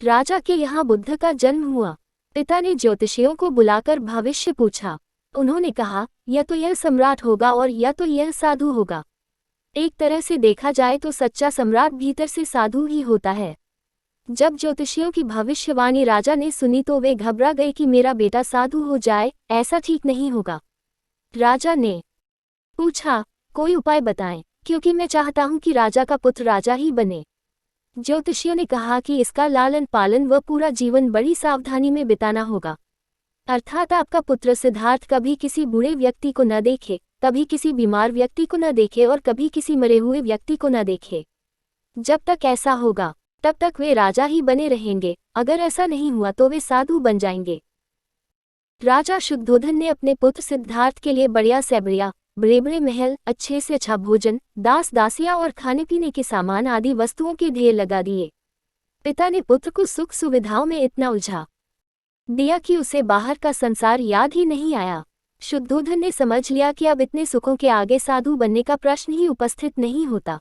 राजा के यहाँ बुद्ध का जन्म हुआ। पिता ने ज्योतिषियों को बुलाकर भविष्य पूछा। उन्होंने कहा, या तो यह सम्राट होगा और या तो यह साधु होगा। एक तरह से देखा जाए तो सच्चा सम्राट भीतर से साधु ही होता है। जब ज्योतिषियों की भविष्यवाणी राजा ने सुनी तो वे घबरा गए कि मेरा बेटा साधु हो जाए, ऐसा ठीक नहीं होगा। राजा ने पूछा, कोई उपाय बताएं, क्योंकि मैं चाहता हूं कि राजा का पुत्र राजा ही बने। ज्योतिषियों ने कहा कि इसका लालन पालन व पूरा जीवन बड़ी सावधानी में बिताना होगा। अर्थात आपका पुत्र सिद्धार्थ कभी किसी बूढ़े व्यक्ति को न देखे, कभी किसी बीमार व्यक्ति को न देखे और कभी किसी मरे हुए व्यक्ति को न देखे। जब तक ऐसा होगा तब तक वे राजा ही बने रहेंगे। अगर ऐसा नहीं हुआ तो वे साधु बन जाएंगे। राजा शुद्धोधन ने अपने पुत्र सिद्धार्थ के लिए बढ़िया से बढ़िया, बड़े बड़े महल, अच्छे से अच्छा भोजन, दास दासियां और खाने पीने के सामान आदि वस्तुओं के ढेर लगा दिए। पिता ने पुत्र को सुख सुविधाओं में इतना उलझा दिया कि उसे बाहर का संसार याद ही नहीं आया। शुद्धोधन ने समझ लिया कि अब इतने सुखों के आगे साधु बनने का प्रश्न ही उपस्थित नहीं होता।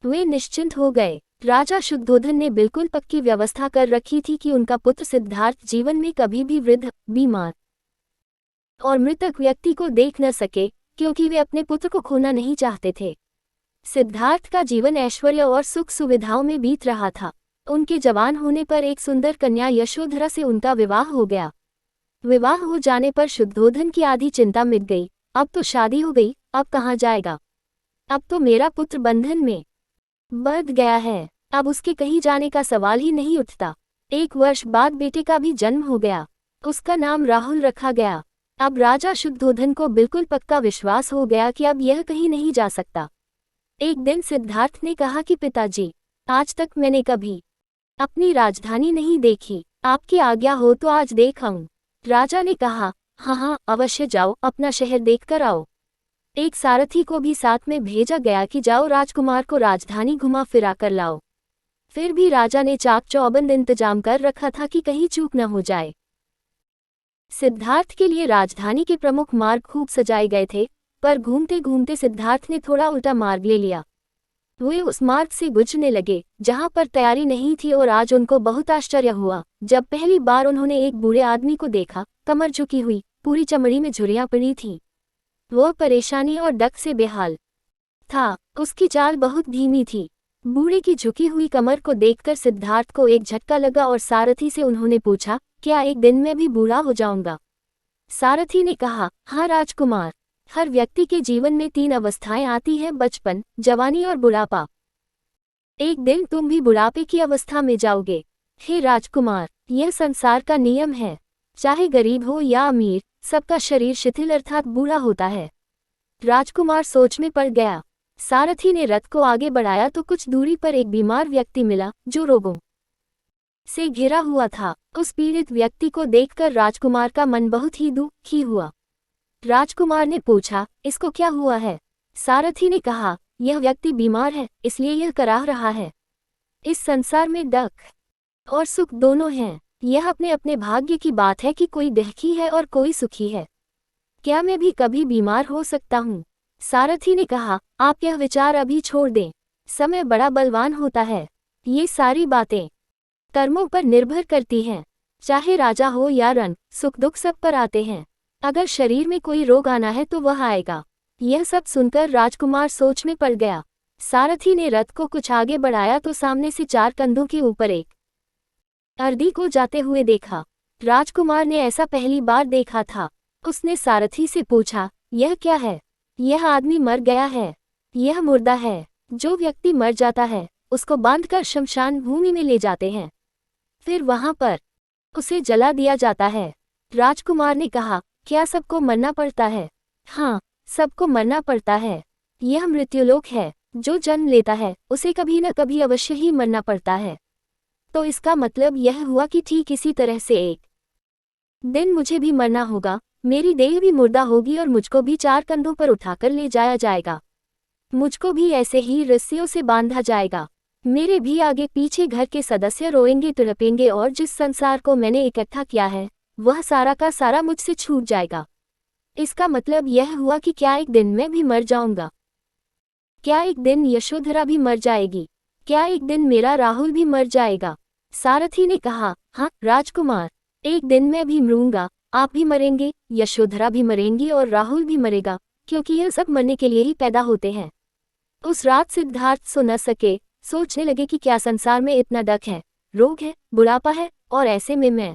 वे निश्चिंत हो गए। राजा शुद्धोधन ने बिल्कुल पक्की व्यवस्था कर रखी थी कि उनका पुत्र सिद्धार्थ जीवन में कभी भी वृद्ध, बीमार और मृतक व्यक्ति को देख न सके, क्योंकि वे अपने पुत्र को खोना नहीं चाहते थे। सिद्धार्थ का जीवन ऐश्वर्य और सुख सुविधाओं में बीत रहा था। उनके जवान होने पर एक सुंदर कन्या यशोधरा से उनका विवाह हो गया। विवाह हो जाने पर शुद्धोधन की आधी चिंता मिट गई। अब तो शादी हो गई, अब कहाँ जाएगा? अब तो मेरा पुत्र बंधन में बंध गया है, अब उसके कहीं जाने का सवाल ही नहीं उठता। 1 वर्ष बाद बेटे का भी जन्म हो गया। उसका नाम राहुल रखा गया। अब राजा शुद्धोधन को बिल्कुल पक्का विश्वास हो गया कि अब यह कहीं नहीं जा सकता। एक दिन सिद्धार्थ ने कहा कि पिताजी, आज तक मैंने कभी अपनी राजधानी नहीं देखी, आपकी आज्ञा हो तो आज देख आऊं। राजा ने कहा, हाँ हाँ अवश्य जाओ, अपना शहर देख कर आओ। एक सारथी को भी साथ में भेजा गया कि जाओ राजकुमार को राजधानी घुमा फिरा कर लाओ। फिर भी राजा ने चाक चौबंद इंतजाम कर रखा था कि कहीं चूक न हो जाए। सिद्धार्थ के लिए राजधानी के प्रमुख मार्ग खूब सजाए गए थे, पर घूमते घूमते सिद्धार्थ ने थोड़ा उल्टा मार्ग ले लिया। वे उस मार्ग से गुजरने लगे जहां पर तैयारी नहीं थी और आज उनको बहुत आश्चर्य हुआ जब पहली बार उन्होंने एक बूढ़े आदमी को देखा, कमर झुकी हुई, पूरी चमड़ी में झुर्रियां पड़ी थीं। वह परेशानी और डक से बेहाल था। उसकी चाल बहुत धीमी थी। बूढ़े की झुकी हुई कमर को देखकर सिद्धार्थ को एक झटका लगा और सारथी से उन्होंने पूछा, क्या एक दिन में भी बूढ़ा हो जाऊंगा? सारथी ने कहा, हाँ राजकुमार, हर व्यक्ति के जीवन में 3 अवस्थाएं आती हैं, बचपन, जवानी और बुढ़ापा। एक दिन तुम भी बुढ़ापे की अवस्था में जाओगे। हे राजकुमार, यह संसार का नियम है। चाहे गरीब हो या अमीर, सबका शरीर शिथिल अर्थात बूढ़ा होता है। राजकुमार सोच में पड़ गया। सारथी ने रथ को आगे बढ़ाया तो कुछ दूरी पर एक बीमार व्यक्ति मिला जो रोगों से घिरा हुआ था। उस पीड़ित व्यक्ति को देखकर राजकुमार का मन बहुत ही दुखी हुआ। राजकुमार ने पूछा, इसको क्या हुआ है? सारथी ने कहा, यह व्यक्ति बीमार है, इसलिए यह कराह रहा है। इस संसार में दुख और सुख दोनों हैं। यह अपने अपने भाग्य की बात है कि कोई दुखी है और कोई सुखी है। क्या मैं भी कभी बीमार हो सकता हूँ? सारथी ने कहा, आप यह विचार अभी छोड़ दें। समय बड़ा बलवान होता है। ये सारी बातें कर्मों पर निर्भर करती हैं। चाहे राजा हो या रन, सुख दुख सब पर आते हैं। अगर शरीर में कोई रोग आना है तो वह आएगा। यह सब सुनकर राजकुमार सोच में पड़ गया। सारथी ने रथ को कुछ आगे बढ़ाया तो सामने से 4 कंधों के ऊपर एक अर्दी को जाते हुए देखा। राजकुमार ने ऐसा पहली बार देखा था। उसने सारथी से पूछा, यह क्या है? यह आदमी मर गया है, यह मुर्दा है। जो व्यक्ति मर जाता है उसको बांधकर शमशान भूमि में ले जाते हैं, फिर वहां पर उसे जला दिया जाता है। राजकुमार ने कहा, क्या सबको मरना पड़ता है? हाँ, सबको मरना पड़ता है। यह मृत्युलोक है। जो जन्म लेता है उसे कभी न कभी अवश्य ही मरना पड़ता है। तो इसका मतलब यह हुआ कि ठीक इसी तरह से एक दिन मुझे भी मरना होगा। मेरी देह भी मुर्दा होगी और मुझको भी 4 कंधों पर उठाकर ले जाया जाएगा। मुझको भी ऐसे ही रस्सियों से बांधा जाएगा। मेरे भी आगे पीछे घर के सदस्य रोएंगे तड़पेंगे और जिस संसार को मैंने इकट्ठा किया है वह सारा का सारा मुझसे छूट जाएगा। इसका मतलब यह हुआ कि क्या एक दिन मैं भी मर जाऊंगा? क्या एक दिन यशोधरा भी मर जाएगी? क्या एक दिन मेरा राहुल भी मर जाएगा? सारथी ने कहा, हाँ राजकुमार, एक दिन मैं भी मरूंगा, आप भी मरेंगे, यशोधरा भी मरेंगी और राहुल भी मरेगा, क्योंकि यह सब मरने के लिए ही पैदा होते हैं। उस रात सिद्धार्थ सो न सके, सोचने लगे कि क्या संसार में इतना डक है, रोग है, बुढ़ापा है, और ऐसे में मैं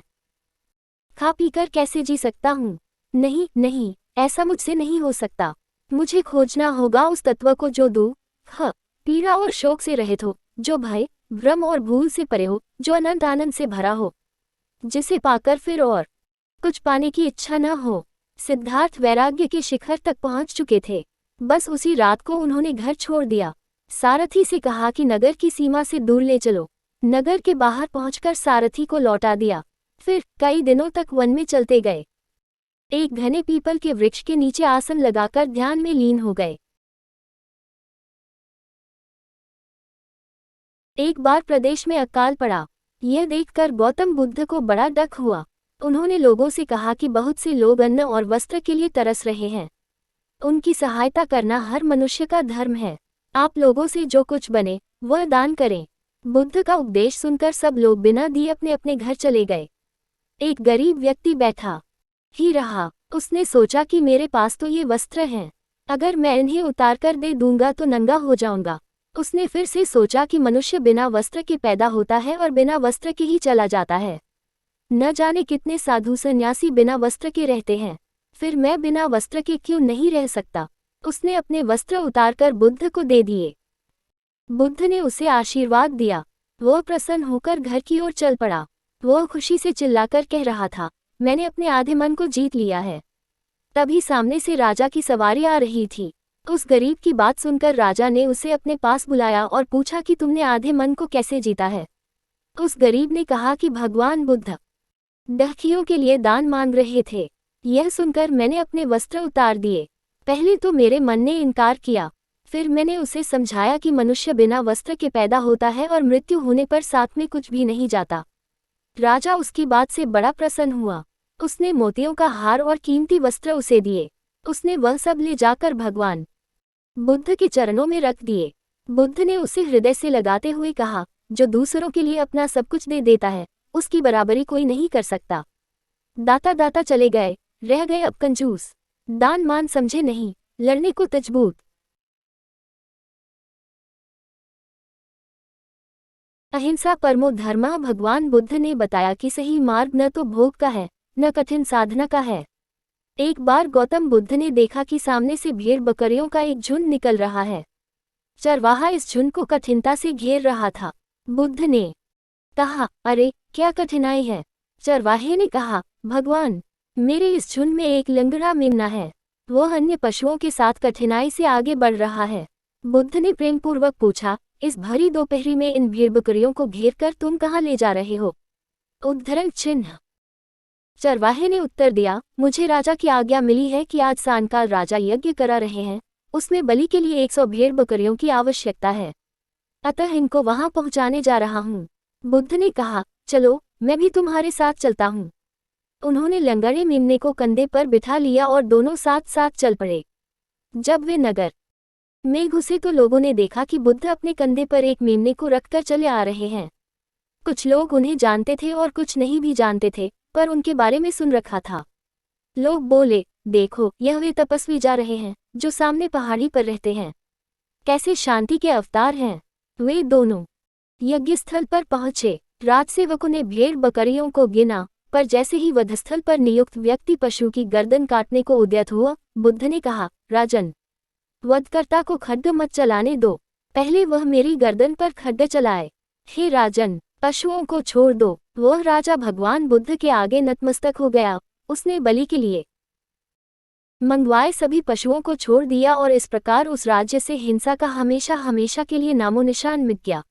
खा पीकर कैसे जी सकता हूँ। नहीं नहीं, ऐसा मुझसे नहीं हो सकता। मुझे खोजना होगा उस तत्व को जो दुख, पीड़ा और शोक से रहित हो, जो भय, भ्रम और भूल से परे हो, जो अनंत आनंद से भरा हो, जिसे पाकर फिर और कुछ पाने की इच्छा न हो। सिद्धार्थ वैराग्य के शिखर तक पहुंच चुके थे। बस उसी रात को उन्होंने घर छोड़ दिया। सारथी से कहा कि नगर की सीमा से दूर ले चलो। नगर के बाहर पहुंचकर सारथी को लौटा दिया। फिर कई दिनों तक वन में चलते गए। एक घने पीपल के वृक्ष के नीचे आसन लगाकर ध्यान में लीन हो गए। एक बार प्रदेश में अकाल पड़ा। यह देखकर गौतम बुद्ध को बड़ा डक हुआ। उन्होंने लोगों से कहा कि बहुत से लोग अन्न और वस्त्र के लिए तरस रहे हैं। उनकी सहायता करना हर मनुष्य का धर्म है। आप लोगों से जो कुछ बने वह दान करें। बुद्ध का उपदेश सुनकर सब लोग बिना दिए अपने अपने घर चले गए। एक गरीब व्यक्ति बैठा ही रहा। उसने सोचा कि मेरे पास तो ये वस्त्र हैं, अगर मैं इन्हें उतार कर दे दूंगा तो नंगा हो जाऊंगा। उसने फिर से सोचा कि मनुष्य बिना वस्त्र के पैदा होता है और बिना वस्त्र के ही चला जाता है। न जाने कितने साधु सन्यासी बिना वस्त्र के रहते हैं, फिर मैं बिना वस्त्र के क्यों नहीं रह सकता। उसने अपने वस्त्र उतारकर बुद्ध को दे दिए। बुद्ध ने उसे आशीर्वाद दिया। वह प्रसन्न होकर घर की ओर चल पड़ा। वह खुशी से चिल्लाकर कह रहा था, मैंने अपने आधे मन को जीत लिया है। तभी सामने से राजा की सवारी आ रही थी। उस गरीब की बात सुनकर राजा ने उसे अपने पास बुलाया और पूछा कि तुमने आधे मन को कैसे जीता है। उस गरीब ने कहा कि भगवान बुद्ध डकियों के लिए दान मांग रहे थे। यह सुनकर मैंने अपने वस्त्र उतार दिए। पहले तो मेरे मन ने इनकार किया, फिर मैंने उसे समझाया कि मनुष्य बिना वस्त्र के पैदा होता है और मृत्यु होने पर साथ में कुछ भी नहीं जाता। राजा उसकी बात से बड़ा प्रसन्न हुआ। उसने मोतियों का हार और कीमती वस्त्र उसे दिए। उसने वह सब ले जाकर भगवान बुद्ध के चरणों में रख दिए। बुद्ध ने उसे हृदय से लगाते हुए कहा, जो दूसरों के लिए अपना सब कुछ दे देता है, उसकी बराबरी कोई नहीं कर सकता। दाता दाता चले गए, रह गए अब कंजूस। दान मान समझे नहीं, लड़ने को तजबूत। अहिंसा परमो धर्मः। भगवान बुद्ध ने बताया कि सही मार्ग न तो भोग का है, न कठिन साधना का है। एक बार गौतम बुद्ध ने देखा कि सामने से भेड़ बकरियों का एक झुंड निकल रहा है। चरवाहा इस झुंड को कठिनता से घेर रहा था। बुद्ध ने कहा, अरे क्या कठिनाई है। चरवाहे ने कहा, भगवान, मेरे इस झुंड में एक लंगड़ा मेमना है। वह अन्य पशुओं के साथ कठिनाई से आगे बढ़ रहा है। बुद्ध ने प्रेमपूर्वक पूछा, इस भरी दोपहरी में इन भेड़ बकरियों को घेर कर तुम कहाँ ले जा रहे हो? उद्धरण चिन्ह। चरवाहे ने उत्तर दिया, मुझे राजा की आज्ञा मिली है कि आज सायंकाल राजा यज्ञ करा रहे हैं, उसमें बलि के लिए 100 भेड़ बकरियों की आवश्यकता है, अतः इनको वहां पहुंचाने जा रहा हूं। बुद्ध ने कहा, चलो मैं भी तुम्हारे साथ चलता हूं। उन्होंने लंगड़े मेमने को कंधे पर बिठा लिया और दोनों साथ साथ चल पड़े। जब वे नगर में घुसे तो लोगों ने देखा कि बुद्ध अपने कंधे पर एक मेमने को रखकर चले आ रहे हैं। कुछ लोग उन्हें जानते थे और कुछ नहीं भी जानते थे, पर उनके बारे में सुन रखा था। लोग बोले, देखो यह वे तपस्वी जा रहे हैं जो सामने पहाड़ी पर रहते हैं। कैसे शांति के अवतार हैं। वे दोनों यज्ञस्थल पर पहुंचे। राजसेवकों ने भेड़ बकरियों को गिना, पर जैसे ही वधस्थल पर नियुक्त व्यक्ति पशु की गर्दन काटने को उद्यत हुआ, बुद्ध ने कहा, राजन, वधकर्ता को खड्ग मत चलाने दो, पहले वह मेरी गर्दन पर खड्ग चलाए। हे राजन, पशुओं को छोड़ दो। वह राजा भगवान बुद्ध के आगे नतमस्तक हो गया। उसने बलि के लिए मंगवाए सभी पशुओं को छोड़ दिया और इस प्रकार उस राज्य से हिंसा का हमेशा हमेशा के लिए नामो निशान मिट गया।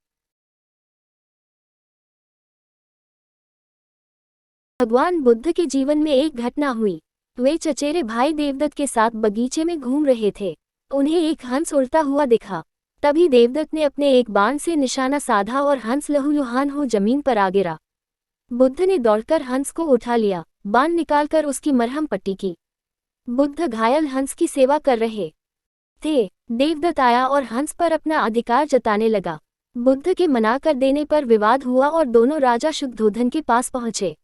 भगवान बुद्ध के जीवन में एक घटना हुई। वे चचेरे भाई देवदत्त के साथ बगीचे में घूम रहे थे। उन्हें एक हंस उड़ता हुआ दिखा। तभी देवदत्त ने अपने एक बाण से निशाना साधा और हंस लहूलुहान हो जमीन पर आ गिरा। बुद्ध ने दौड़कर हंस को उठा लिया, बाण निकालकर उसकी मरहम पट्टी की। बुद्ध घायल हंस की सेवा कर रहे थे। देवदत्त आया और हंस पर अपना अधिकार जताने लगा। बुद्ध के मना कर देने पर विवाद हुआ और दोनों राजा शुद्धोधन के पास पहुंचे।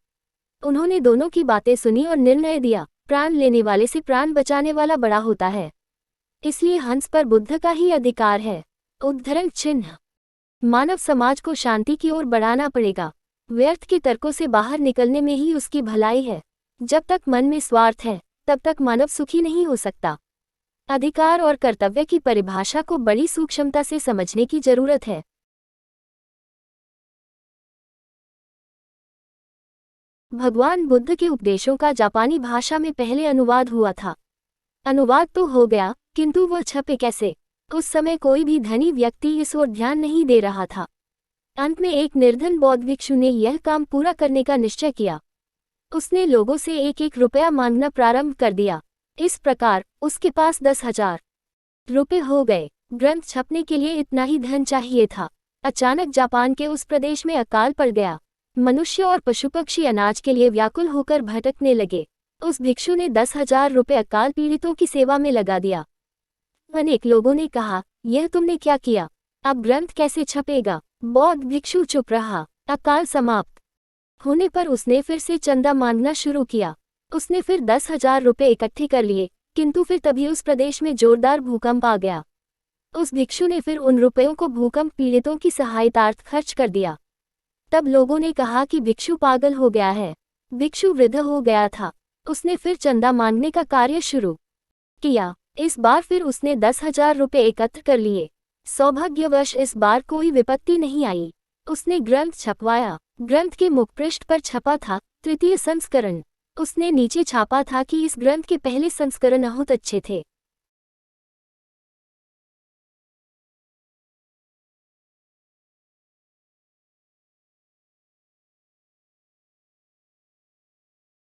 उन्होंने दोनों की बातें सुनी और निर्णय दिया, प्राण लेने वाले से प्राण बचाने वाला बड़ा होता है, इसलिए हंस पर बुद्ध का ही अधिकार है। उद्धरण चिन्ह। मानव समाज को शांति की ओर बढ़ाना पड़ेगा। व्यर्थ के तर्कों से बाहर निकलने में ही उसकी भलाई है। जब तक मन में स्वार्थ है, तब तक मानव सुखी नहीं हो सकता। अधिकार और कर्तव्य की परिभाषा को बड़ी सूक्ष्मता से समझने की जरूरत है। भगवान बुद्ध के उपदेशों का जापानी भाषा में पहले अनुवाद हुआ था। अनुवाद तो हो गया, किंतु वो छपे कैसे? उस समय कोई भी धनी व्यक्ति इस ओर ध्यान नहीं दे रहा था। अंत में एक निर्धन बौद्ध भिक्षु ने यह काम पूरा करने का निश्चय किया। उसने लोगों से 1-1 रुपया मांगना प्रारंभ कर दिया। इस प्रकार उसके पास 10,000 रुपये हो गए। ग्रंथ छपने के लिए इतना ही धन चाहिए था। अचानक जापान के उस प्रदेश में अकाल पड़ गया। मनुष्य और पशु पक्षी अनाज के लिए व्याकुल होकर भटकने लगे। उस भिक्षु ने 10,000 रुपये अकाल पीड़ितों की सेवा में लगा दिया। अनेक लोगों ने कहा, यह तुमने क्या किया? अब ग्रंथ कैसे छपेगा? बौद्ध भिक्षु चुप रहा। अकाल समाप्त होने पर उसने फिर से चंदा मांगना शुरू किया। उसने फिर 10,000 रुपये इकट्ठे कर लिए, किंतु फिर तभी उस प्रदेश में जोरदार भूकंप आ गया। उस भिक्षु ने फिर उन रुपयों को भूकंप पीड़ितों की सहायतार्थ खर्च कर दिया। तब लोगों ने कहा कि भिक्षु पागल हो गया है। भिक्षु वृद्ध हो गया था। उसने फिर चंदा मांगने का कार्य शुरू किया। इस बार फिर उसने 10,000 रुपये एकत्र कर लिए। सौभाग्यवश इस बार कोई विपत्ति नहीं आई। उसने ग्रंथ छपवाया। ग्रंथ के मुखपृष्ठ पर छपा था 3य संस्करण। उसने नीचे छापा था कि इस ग्रंथ के पहले संस्करण बहुत अच्छे थे।